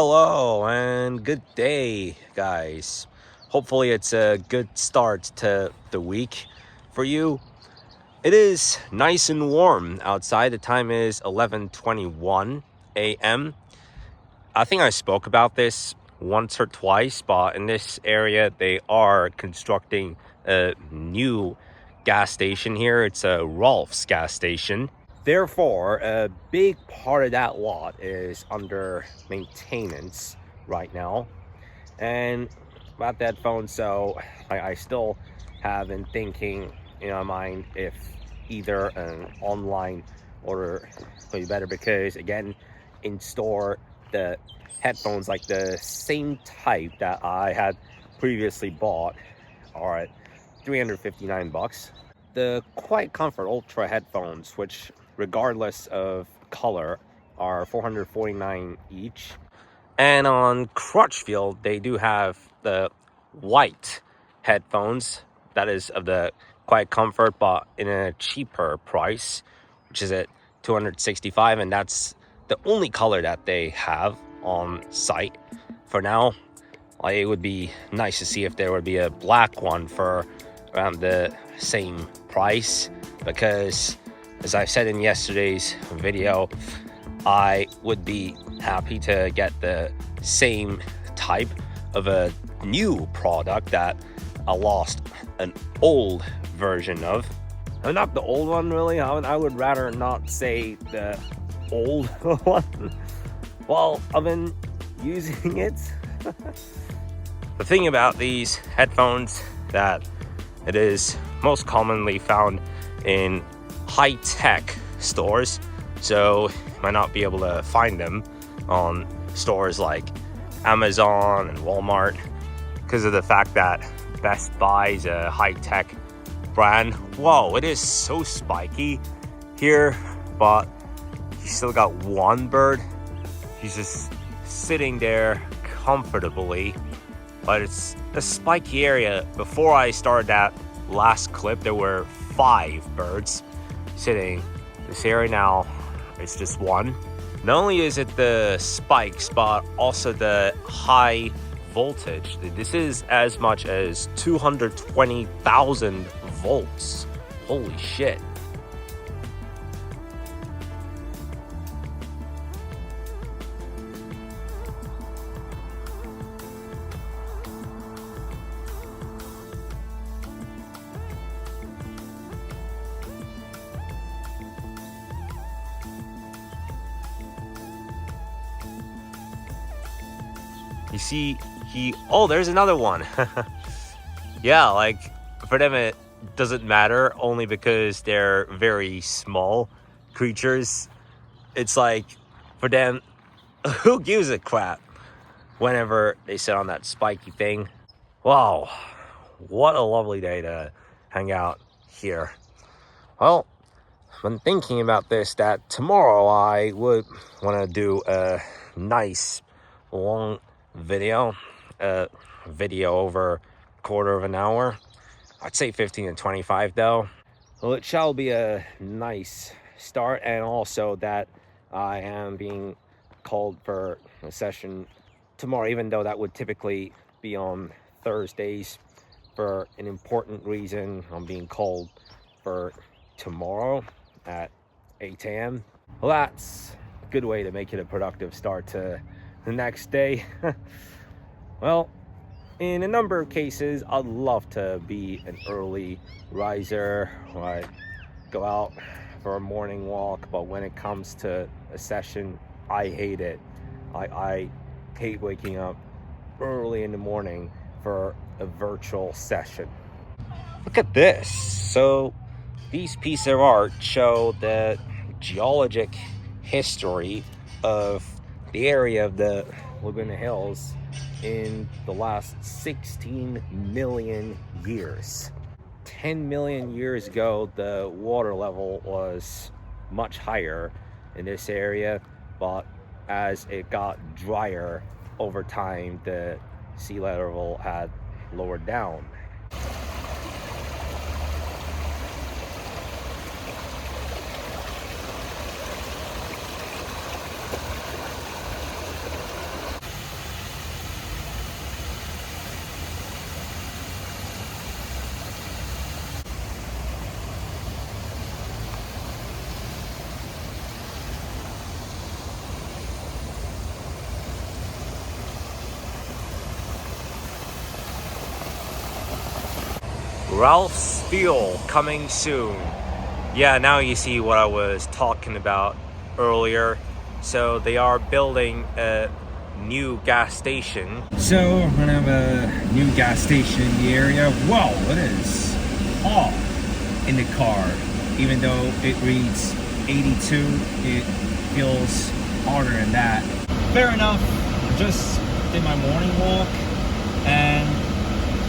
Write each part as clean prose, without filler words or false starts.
Hello and good day, guys. Hopefully it's a good start to the week for you. It is nice and warm outside. The time is 11:21 a.m. I think I spoke about this once or twice, but in this area they are constructing a new gas station here. It's a Rolf's gas station. Therefore, a big part of that lot is under maintenance right now. And about that phone, so I still have been thinking in my mind if either an online order would be better, because again, in store the headphones like the same type that I had previously bought are at $359. The Quiet Comfort Ultra headphones, which regardless of color are $449 each. And on Crutchfield they do have the white headphones that is of the Quiet Comfort, but in a cheaper price, which is at $265, and that's the only color that they have on site for now. It would be nice to see if there would be a black one for around the same price, because as I said in yesterday's video, I would be happy to get the same type of a new product that I lost an old version of. Not the old one, really. I would rather not say the old one. Well, I've been using it. The thing about these headphones that it is most commonly found in high-tech stores, so you might not be able to find them on stores like Amazon and Walmart because of the fact that Best Buy is a high-tech brand. Whoa, it is so spiky here, but you still got one bird. He's just sitting there comfortably, but it's a spiky area. Before I started that last clip, there were 5 birds sitting. This area now, it's just one. Not only is it the spikes, but also the high voltage. This is as much as 220,000 volts. Holy shit. You see, there's another one. Yeah, like for them it doesn't matter, only because they're very small creatures. It's like for them, who gives a crap whenever they sit on that spiky thing. Wow, what a lovely day to hang out here. Well, I've been thinking about this, that tomorrow I would want to do a nice long video over a quarter of an hour. I'd say 15 to 25 though. Well, it shall be a nice start, and also that I am being called for a session tomorrow, even though that would typically be on Thursdays. For an important reason, I'm being called for tomorrow at 8 a.m. Well, that's a good way to make it a productive start to the next day. Well, in a number of cases, I'd love to be an early riser. I go out for a morning walk, but when it comes to a session, I hate it. I hate waking up early in the morning for a virtual session. Look at this. So these pieces of art show the geologic history of the area of the Laguna Hills in the last 16 million years. 10 million years ago, the water level was much higher in this area, but as it got drier over time, the sea level had lowered down. Ralph Steele coming soon. Yeah, now you see what I was talking about earlier. So they are building a new gas station. So we're gonna have a new gas station in the area. Whoa, it is hot in the car. Even though it reads 82, it feels hotter than that. Fair enough. Just did my morning walk and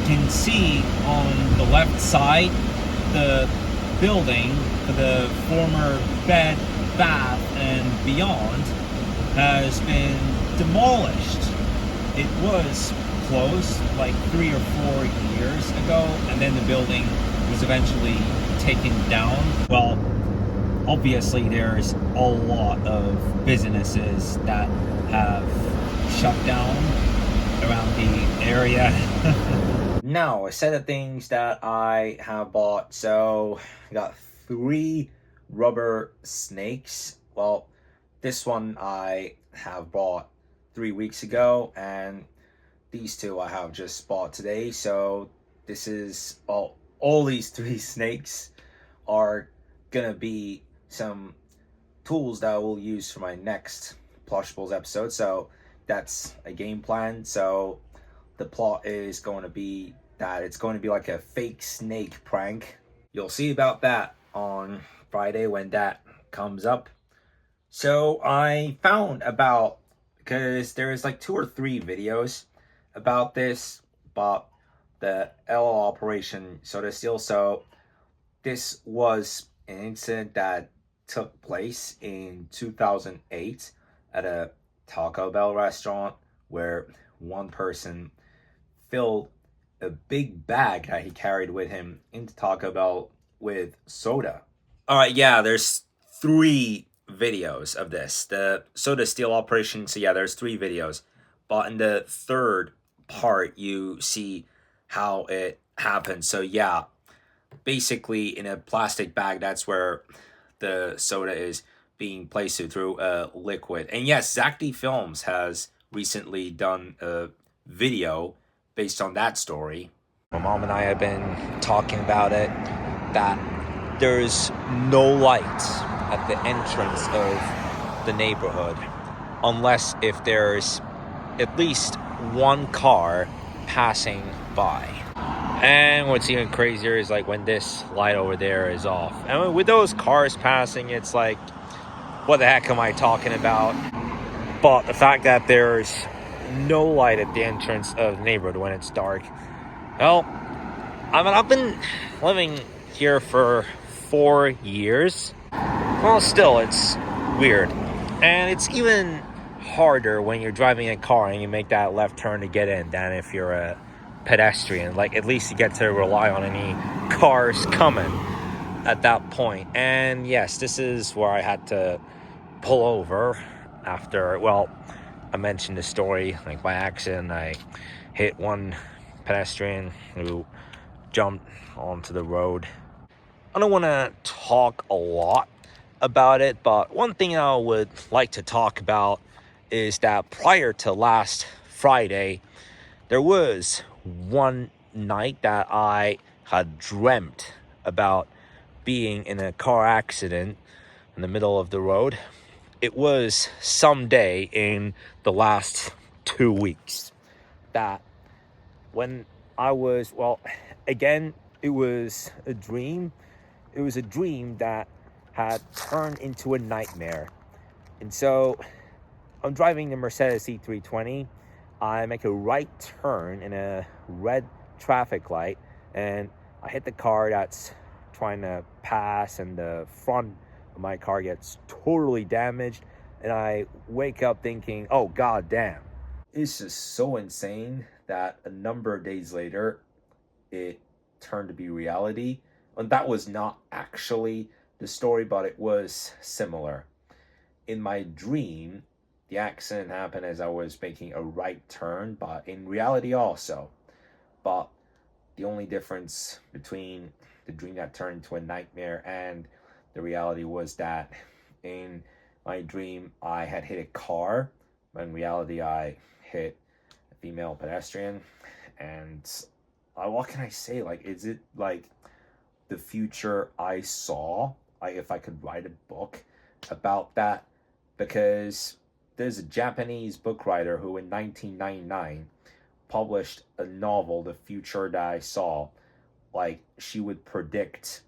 can see on the left side the building for the former Bed, Bath and Beyond has been demolished. It was closed like 3 or 4 years ago, and then the building was eventually taken down. Well, obviously there's a lot of businesses that have shut down around the area. Now, a set of things that I have bought. So I got 3 rubber snakes. Well, this one I have bought 3 weeks ago, and these 2 I have just bought today. So this is all these 3 snakes are gonna be some tools that I will use for my next Plushables episode. So that's a game plan. So the plot is going to be that it's going to be like a fake snake prank. You'll see about that on Friday when that comes up. So I found about, because there's like 2 or 3 videos about this, but the LO Operation Soda Steel. So this was an incident that took place in 2008 at a Taco Bell restaurant where one person filled a big bag that he carried with him into Taco Bell with soda. All right, yeah, there's 3 videos of this. The Soda Steel Operation, so yeah, there's 3 videos. But in the 3rd part, you see how it happened. So yeah, basically in a plastic bag, that's where the soda is being placed through a liquid. And yes, Zach Films has recently done a video based on that story. My mom and I have been talking about it, that there's no light at the entrance of the neighborhood unless if there's at least one car passing by. And what's even crazier is like when this light over there is off. And with those cars passing, it's like, what the heck am I talking about? But the fact that there's no light at the entrance of the neighborhood when it's dark, well, I mean, I've been living here for 4 years. Well, still, it's weird. And it's even harder when you're driving a car and you make that left turn to get in than if you're a pedestrian. Like, at least you get to rely on any cars coming at that point. And yes, this is where I had to pull over after, well, I mentioned the story, like by accident I hit one pedestrian who jumped onto the road. I don't want to talk a lot about it, but one thing I would like to talk about is that prior to last Friday, there was one night that I had dreamt about being in a car accident in the middle of the road. It was someday in the last 2 weeks that when I was, well, again, it was a dream. It was a dream that had turned into a nightmare. And so I'm driving the Mercedes E320. I make a right turn in a red traffic light, and I hit the car that's trying to pass, and the front of my car gets totally damaged, and I wake up thinking, oh, god damn. It's just so insane that a number of days later, it turned to be reality. And that was not actually the story, but it was similar. In my dream, the accident happened as I was making a right turn, but in reality also. But the only difference between the dream that turned into a nightmare and the reality was that in my dream I had hit a car, but in reality I hit a female pedestrian. And what can I say? Like, is it like the future I saw? Like, if I could write a book about that, because there's a Japanese book writer who in 1999 published a novel, The Future That I Saw. Like, she would predict,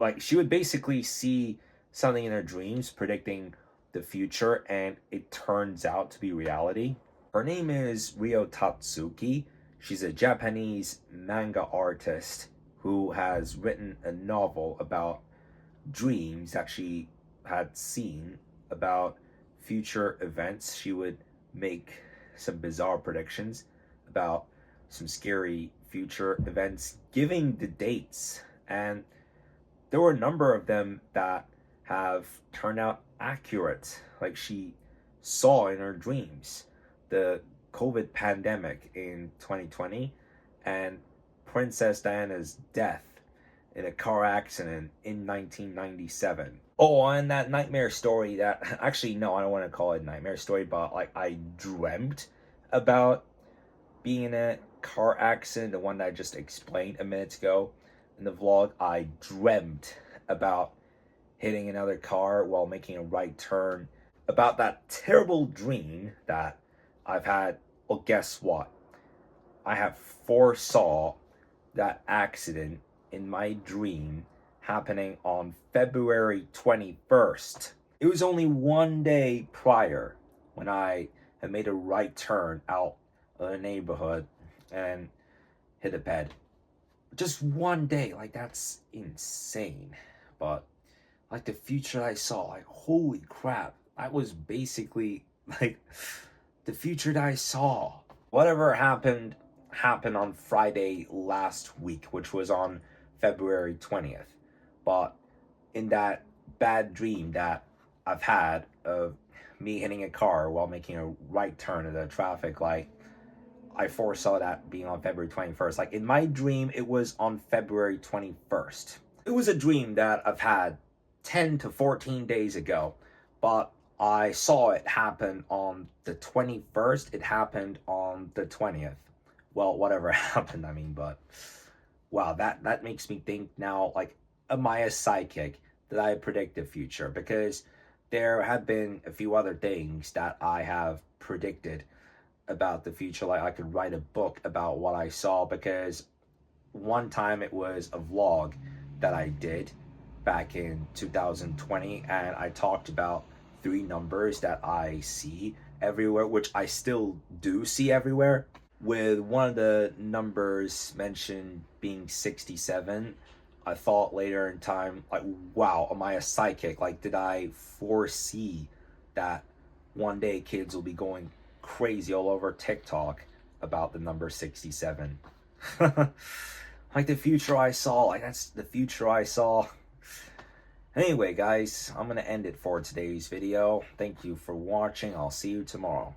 like, she would basically see something in her dreams predicting the future, and it turns out to be reality. Her name is Ryo Tatsuki. She's a Japanese manga artist who has written a novel about dreams that she had seen about future events. She would make some bizarre predictions about some scary future events, giving the dates. And there were a number of them that have turned out accurate. Like, she saw in her dreams the COVID pandemic in 2020 and Princess Diana's death in a car accident in 1997. Oh, and that nightmare story that actually, no, I don't want to call it a nightmare story, but like I dreamt about being in a car accident, the one that I just explained a minute ago in the vlog. I dreamt about hitting another car while making a right turn, about that terrible dream that I've had. Well, guess what? I have foresaw that accident in my dream happening on February 21st. It was only one day prior when I had made a right turn out of the neighborhood and hit a bed. Just one day, like, that's insane. But like the future I saw, like, holy crap, that was basically like the future that I saw. Whatever happened on Friday last week, which was on February 20th. But in that bad dream that I've had of me hitting a car while making a right turn at a traffic light, I foresaw that being on February 21st. Like, in my dream, it was on February 21st. It was a dream that I've had 10 to 14 days ago, but I saw it happen on the 21st. It happened on the 20th. Well, whatever happened, I mean, but wow, that makes me think now, like, am I a psychic? Did I predict the future? Because there have been a few other things that I have predicted about the future. Like, I could write a book about what I saw, because one time it was a vlog that I did back in 2020, and I talked about 3 numbers that I see everywhere, which I still do see everywhere, with one of the numbers mentioned being 67. I thought later in time, like, wow, am I a psychic? Like, did I foresee that one day kids will be going crazy all over TikTok about the number 67? Like, the future I saw, like, that's the future I saw. Anyway, guys, I'm gonna end it for today's video. Thank you for watching. I'll see you tomorrow.